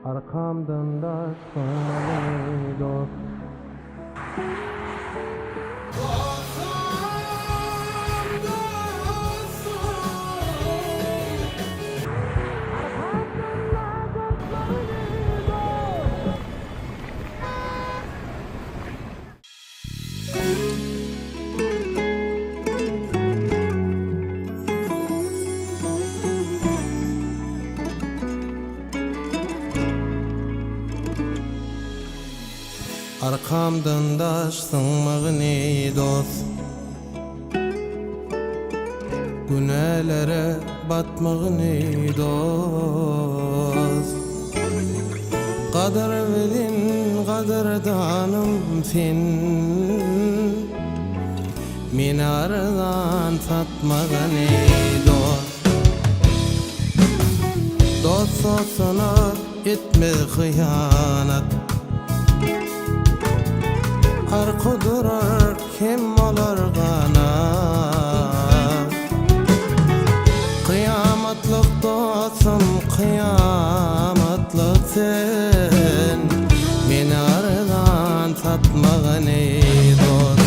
arkamdan da sonra dost. Arkamdan daşsın mağni dost, günelere batmağını dost. Kadar velin kadardanım fin, minardan tatmağını dost. Dost olsana etme hıyanat, arka durar kim olar gana. Kıyamatlık dostum, kıyamatlık sen, meni aradan tatmağını dost.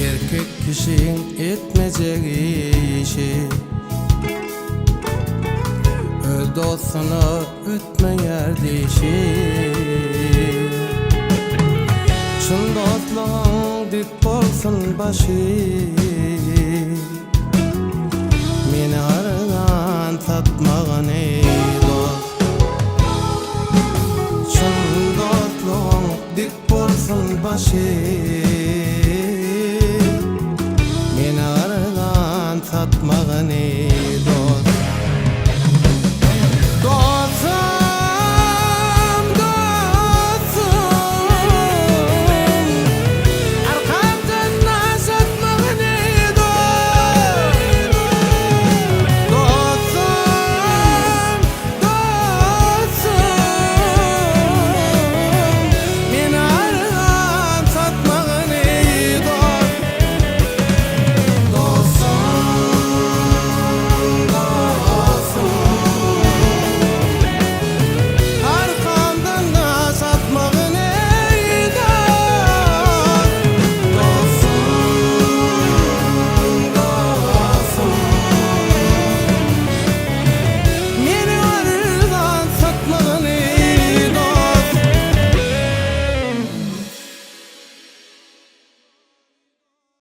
Erkek kişinin etmeyecek işi, öz dostunu ütmeyer dişi. Çın dostluğun dik bolsun başı, meni aradan tatmağını dost. Çın dostluğun dik bolsun başı, meni aradan tatmağını